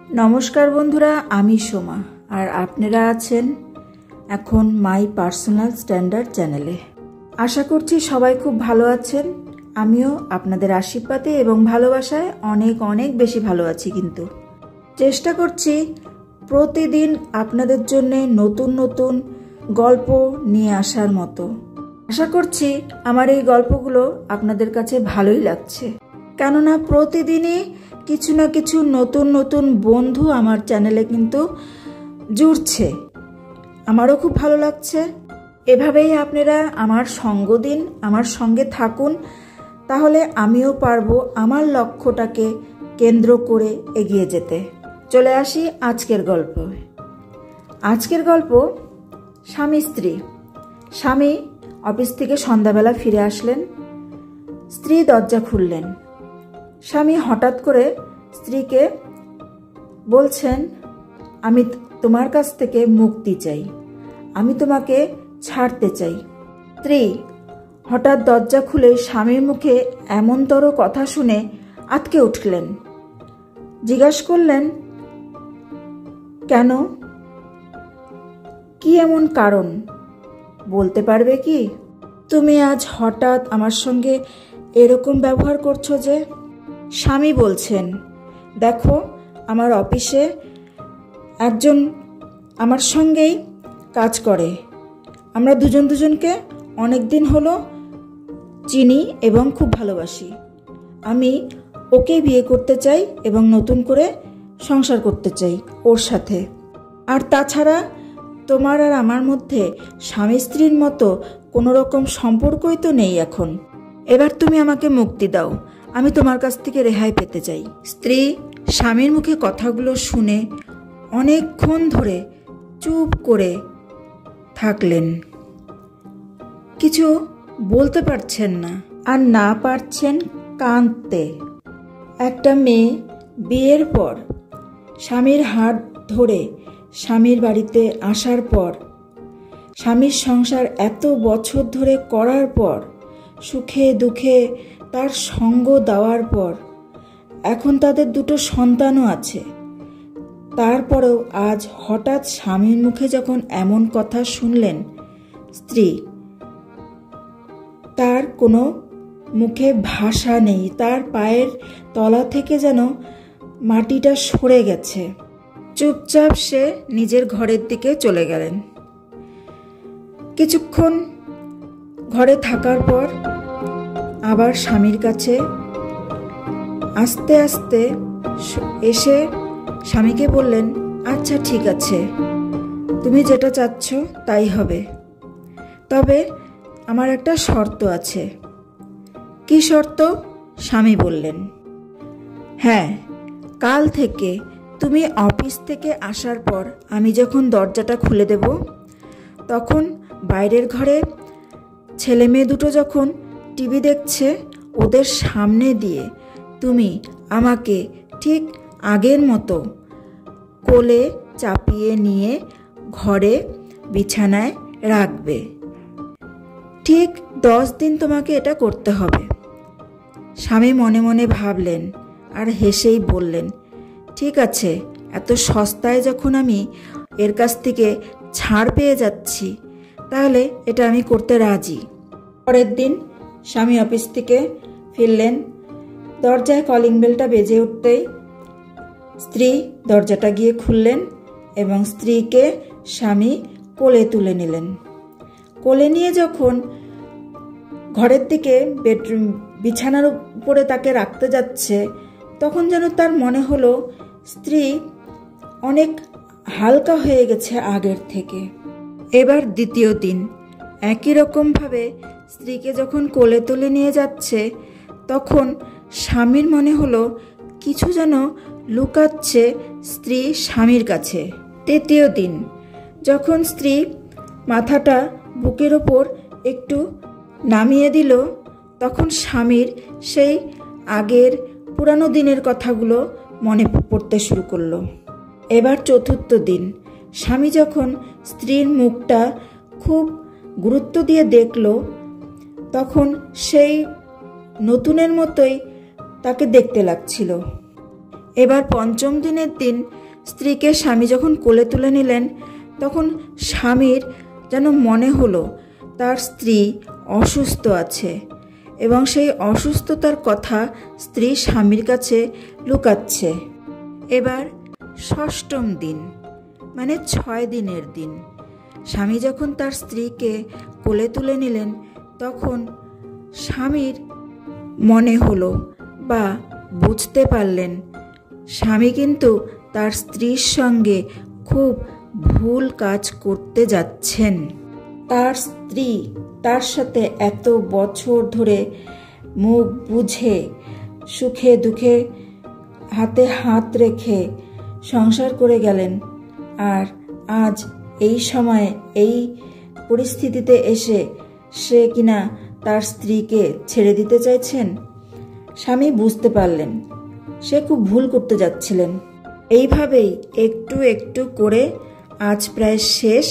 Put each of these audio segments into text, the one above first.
নমস্কার বন্ধুরা, আমি সোমা আর আপনারা আছেন এখন মাই পার্সোনাল স্ট্যান্ডার্ড চ্যানেলে। আশা করছি সবাই খুব ভালো আছেন। আমিও আপনাদের আশীর্বাদে এবং ভালোবাসায় অনেক অনেক বেশি ভালো আছি। কিন্তু চেষ্টা করছি প্রতিদিন আপনাদের জন্য নতুন নতুন গল্প নিয়ে আসার মতো। আশা করছি আমার এই গল্পগুলো আপনাদের কাছে ভালোই লাগছে, কেননা প্রতিদিনই কিছু না কিছু নতুন নতুন বন্ধু আমার চ্যানেলে কিন্তু জুড়ছে। আমারও খুব ভালো লাগছে। এভাবেই আপনারা আমার সঙ্গ দিন, আমার সঙ্গে থাকুন, তাহলে আমিও পারবো আমার লক্ষ্যটাকে কেন্দ্র করে এগিয়ে যেতে। চলে আসি আজকের গল্প। আজকের গল্প স্বামী স্ত্রী। স্বামী অফিস থেকে সন্ধ্যাবেলা ফিরে আসলেন। স্ত্রী দরজা খুললেন। স্বামী হঠাৎ করে স্ত্রীকে বলছেন, আমি তোমার কাছ থেকে মুক্তি চাই, আমি তোমাকে ছাড়তে চাই। স্ত্রী হঠাৎ দরজা খুলে স্বামীর মুখে এমনতর কথা শুনে আঁতকে উঠলেন। জিজ্ঞাসা করলেন, কেন, কি এমন কারণ বলতে পারবে কি? তুমি আজ হঠাৎ আমার সঙ্গে এরকম ব্যবহার করছো যে? স্বামী বলছেন, দেখো, আমার অফিসে একজন আমার সঙ্গেই কাজ করে। আমরা দুজনকে অনেক দিন হলো চিনি এবং খুব ভালোবাসি। আমি ওকে বিয়ে করতে চাই এবং নতুন করে সংসার করতে চাই ওর সাথে। আর তাছাড়া তোমার আর আমার মধ্যে স্বামী স্ত্রীর মতো কোনো রকম সম্পর্কই তো নেই এখন। এবার তুমি আমাকে মুক্তি দাও, আমি তোমার কাছ থেকে রেহাই পেতে চাই। স্ত্রী স্বামীর মুখে কথাগুলো শুনে অনেকক্ষণ ধরে চুপ করে থাকলেন। কিছু বলতে পারছেন না, আর না পারছেন কাঁদতে। একটা মেয়ে বিয়ের পর স্বামীর হাত ধরে স্বামীর বাড়িতে আসার পর, স্বামীর সংসার এত বছর ধরে করার পর, সুখে দুঃখে তার সঙ্গ দেওয়ার পর, এখন তাদের দুটো সন্তানও আছে, তারপরেও আজ হঠাৎ স্বামীর মুখে যখন এমন কথা শুনলেন, স্ত্রী তার কোনো মুখে ভাষা নেই। তার পায়ের তলা থেকে যেন মাটিটা সরে গেছে। চুপচাপ সে নিজের ঘরের দিকে চলে গেলেন। কিছুক্ষণ ঘরে থাকার পর আবার স্বামীর কাছে আস্তে আস্তে এসে স্বামীকে বললেন, আচ্ছা ঠিক আছে, তুমি যেটা চাচ্ছ তাই হবে, তবে আমার একটা শর্ত আছে। কি শর্ত? স্বামী বললেন, হ্যাঁ, কাল থেকে তুমি অফিস থেকে আসার পর আমি যখন দরজাটা খুলে দেব, তখন বাইরের ঘরে ছেলে মেয়ে দুটো যখন টিভি দেখছে, ওদের সামনে দিয়ে তুমি আমাকে ঠিক আগের মতো কোলে চাপিয়ে নিয়ে ঘরে বিছানায় রাখবে। ঠিক 10 দিন তোমাকে এটা করতে হবে। স্বামী মনে মনে ভাবলেন আর হেসেই বললেন, ঠিক আছে, এত সস্তায় যখন আমি এর কাছ থেকে ছাড় পেয়ে যাচ্ছি, তাহলে এটা আমি করতে রাজি। পরের দিন স্বামী অফিস থেকে ফিরলেন। দরজায় কলিং বেলটা বেজে উঠতেই স্ত্রী দরজাটা গিয়ে খুললেন এবং স্ত্রীকে স্বামী কোলে তুলে নিলেন। কোলে নিয়ে যখন ঘরের দিকে বিছানার উপরে তাকে রাখতে যাচ্ছে, তখন যেন তার মনে হলো স্ত্রী অনেক হালকা হয়ে গেছে আগের থেকে। এবার দ্বিতীয় দিন একই রকমভাবে স্ত্রীকে যখন কোলে তুলে নিয়ে যাচ্ছে, তখন স্বামীর মনে হলো কিছু যেন লুকাচ্ছে স্ত্রী স্বামীর কাছে। তৃতীয় দিন যখন স্ত্রী মাথাটা বুকের ওপর একটু নামিয়ে দিল, তখন স্বামীর সেই আগের পুরানো দিনের কথাগুলো মনে পড়তে শুরু করলো। এবার চতুর্থ দিন স্বামী যখন স্ত্রীর মুখটা খুব গুরুত্ব দিয়ে দেখল, তখন সেই নতুনের মতোই তাকে দেখতে লাগছিল। এবার পঞ্চম দিনের দিন স্ত্রীকে স্বামী যখন কোলে তুলে নিলেন, তখন স্বামীর যেন মনে হলো তার স্ত্রী অসুস্থ আছে এবং সেই অসুস্থতার কথা স্ত্রী স্বামীর কাছে লুকাচ্ছে। এবার ষষ্ঠম দিন, মানে 6 দিনের দিন, স্বামী যখন তার স্ত্রীকে কোলে তুলে নিলেন, তখন স্বামীর মনে হলো বা বুঝতে পারলেন স্বামী কিন্তু তার স্ত্রীর সঙ্গে খুব ভুল কাজ করতে যাচ্ছেন। তার স্ত্রী তার সাথে এত বছর ধরে মুখ বুঝে সুখে দুঃখে হাতে হাত রেখে সংসার করে গেলেন, আর আজ এই সময়ে এই পরিস্থিতিতে এসে সে কিনা তার স্ত্রীকে ছেড়ে দিতে চাইছেন। স্বামী বুঝতে পারলেন সে খুব ভুল করতে যাচ্ছিলেন। এইভাবেই একটু একটু করে আজ প্রায় শেষ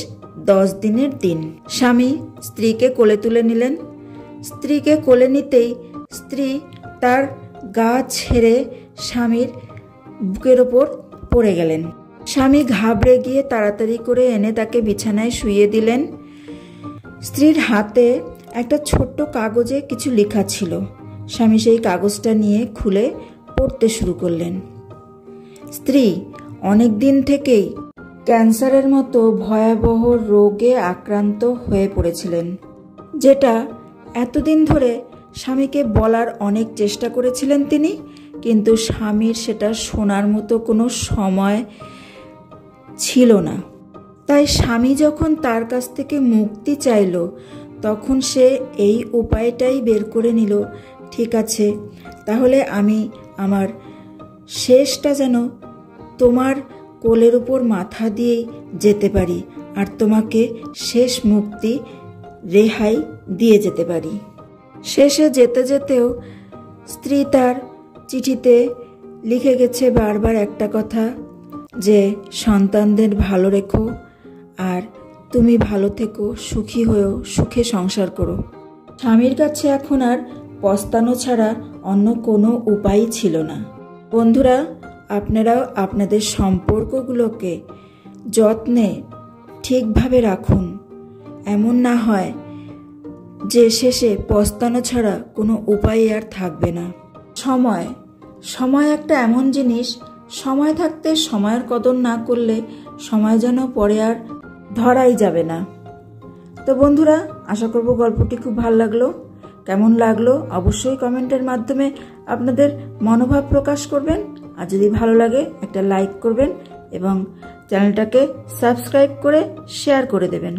10 দিনের দিন। স্বামী স্ত্রীকে কোলে তুলে নিলেন। স্ত্রীকে কোলে নিতেই স্ত্রী তার গা ছেড়ে স্বামীর বুকের ওপর পড়ে গেলেন। স্বামী ঘাবড়ে গিয়ে তাড়াতাড়ি করে এনে তাকে বিছানায় শুইয়ে দিলেন। স্ত্রীর হাতে একটা ছোট্ট কাগজে কিছু লেখা ছিল। স্বামী সেই কাগজটা নিয়ে খুলে পড়তে শুরু করলেন। স্ত্রী অনেক দিন থেকেই ক্যান্সারের মতো ভয়াবহ রোগে আক্রান্ত হয়ে পড়েছিলেন, যেটা এতদিন ধরে স্বামীকে বলার অনেক চেষ্টা করেছিলেন তিনি, কিন্তু স্বামীর সেটা শোনার মতো কোনো সময় ছিল না। তাই স্বামী যখন তার কাছ থেকে মুক্তি চাইল, তখন সে এই উপায়টাই বের করে নিল, ঠিক আছে তাহলে আমি আমার শেষটা যেন তোমার কোলের উপর মাথা দিয়েই যেতে পারি, আর তোমাকে শেষ মুক্তি রেহাই দিয়ে যেতে পারি। শেষে যেতে যেতেও স্ত্রী তার চিঠিতে লিখে গেছে বারবার একটা কথা, যে সন্তানদের ভালো রেখো আর তুমি ভালো থেকো, সুখী হয়েও সুখে সংসার করো। স্বামীর কাছে এখন আর পস্তানো ছাড়া অন্য কোনো উপায় ছিল না। বন্ধুরা, আপনারাও আপনাদের সম্পর্কগুলোকে যত্নে ঠিকভাবে রাখুন। এমন না হয় যে শেষে পস্তানো ছাড়া কোনো উপায় আর থাকবে না। সময় একটা এমন জিনিস, সময় থাকতে সময়ের কদর না করলে সময় যেন পরে আর ধরাই যাবে না। তো বন্ধুরা, আশা করব গল্পটি খুব ভালো লাগলো। কেমন লাগলো অবশ্যই কমেন্টের মাধ্যমে আপনাদের মনোভাব প্রকাশ করবেন। আর যদি ভালো লাগে একটা লাইক করবেন এবং চ্যানেলটাকে সাবস্ক্রাইব করে শেয়ার করে দেবেন।